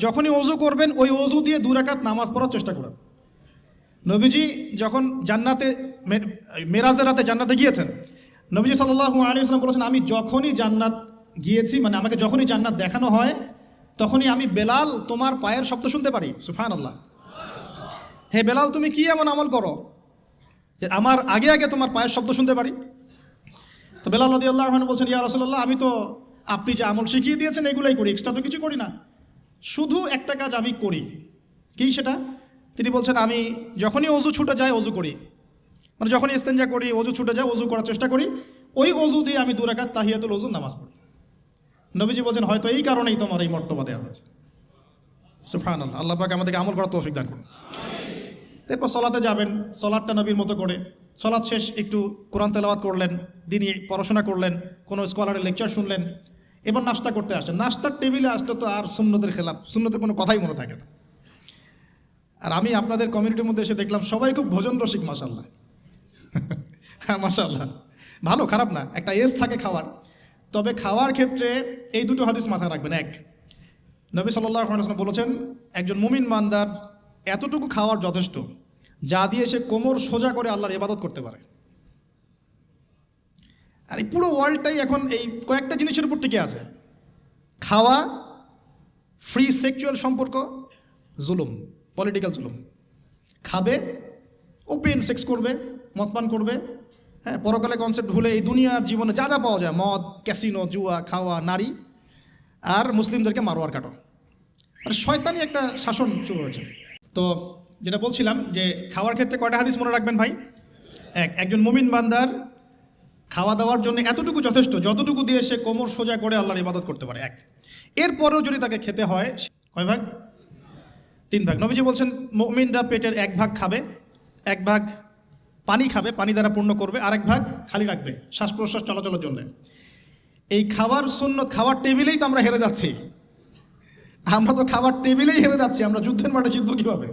যখনই ওযু করবেন ওই ওযু দিয়ে 2 রাকাত নামাজ পড়ার চেষ্টা করেন। নবীজি যখন জান্নাতে মেরাজের রাতে জান্নাতে গিয়েছেন, নবীজি সাল্লাল্লাহু আলাইহি ওয়াসাল্লাম বলেছেন, আমি যখনই জান্নাত গিয়েছি, মানে আমাকে যখনই জান্নাত দেখানো হয়, তখনই আমি বেলাল তোমার পায়ের শব্দ শুনতে পারি। সুবহানাল্লাহ। হে বেলাল, তুমি কি এমন আমল করো আমার আগে আগে তোমার পায়ের শব্দ শুনতে পারি? তো বেলাল রাদিয়াল্লাহু আনহু বলছেন, ইয়া রাসূলুল্লাহ, আমি তো আপনি যে আমল শিখিয়ে দিয়েছেন এগুলাই করি, এক্সট্রা তো কিছু করি না। শুধু একটা কাজ আমি করি। কি সেটা? তিনি বলছেন, আমি যখনই অজু ছুটে যায় অজু করি, মানে যখনই ইস্তেঞ্জা করি, অজু ছুটে যায়, অজু করার চেষ্টা করি, ওই অজু দিয়ে আমি 2 রাকাত তাহিয়াতুল ওযু নামাজ পড়ি। নবীজি বলছেন, হয়তো এই কারণেই তোমার এই মর্তবা দেওয়া হয়েছে। সুবহানাল্লাহ। আল্লাহ পাক আমাদেরকে আমল করার তৌফিক দান করুন। এরপর সলাতে যাবেন, সলাটটা নবীর মতো করে। সলাত শেষ একটু কোরআন তেলাওয়াত করলেন, দিনই পড়াশোনা করলেন, কোনো স্কলারের লেকচার শুনলেন, এবার নাস্তা করতে আসলেন। নাস্তার টেবিলে আসলে তো আর সুন্নতের খেলাফ, সুন্নতের কোনো কথাই মনে থাকে না। আর আমি আপনাদের কমিউনিটির মধ্যে এসে দেখলাম সবাই খুব ভোজন রসিক, মাশাআল্লাহ। হ্যাঁ, মাশাআল্লাহ, ভালো, খারাপ না, একটা এজ থাকে খাওয়ার। তবে খাওয়ার ক্ষেত্রে এই দুটো হাদিস মাথায় রাখবেন। এক, নবী সাল্লাল্লাহু আলাইহি ওয়াসাল্লাম বলেছেন, একজন মুমিন বান্দার এতটুকু খাওয়ার যথেষ্ট যা দিয়ে সে কোমর সোজা করে আল্লাহর ইবাদত করতে পারে। আর এই পুরো ওয়ার্ল্ডটাই এখন এই কয়েকটা জিনিসের উপর টিকে আছে: খাওয়া, ফ্রি সেক্সুয়াল সম্পর্ক, জুলুম, পলিটিক্যাল জুলুম। খাবে, ওপেন সেক্স করবে, মদ পান করবে, হ্যাঁ, পরকালে কনসেপ্ট ভুলে এই দুনিয়ার জীবনে যা যা পাওয়া যায়, মদ, ক্যাসিনো, জুয়া, খাওয়া, নারী, আর মুসলিমদেরকে মারোয়ার কাটো। মানে শয়তানি একটা শাসন শুরু হয়েছে। তো যেটা বলছিলাম যে খাওয়ার ক্ষেত্রে কয়টা হাদিস মনে রাখবেন ভাই? এক, একজন মুমিন বান্দার খাওয়া দাওয়ার জন্য এতটুকু যথেষ্ট যতটুকু দিয়ে সে কোমর সোজা করে আল্লাহর ইবাদত করতে পারে। এক, এরপরেও যদি তাকে খেতে হয়, কয় ভাগ? 3 ভাগ। নবীজি বলছেন, মুমিনরা পেটের 1 ভাগ খাবে, 1 ভাগ পানি খাবে, পানি দ্বারা পূর্ণ করবে, আর 1 ভাগ খালি রাখবে শ্বাস প্রশ্বাস চলাচলের জন্য। এই খাবার সুন্নত, খাবার টেবিলেই তো আমরা হেরে যাচ্ছি। আমরা তো খাবার টেবিলেই হেরে যাচ্ছি, আমরা যুদ্ধের মাঠে জিতবো কীভাবে?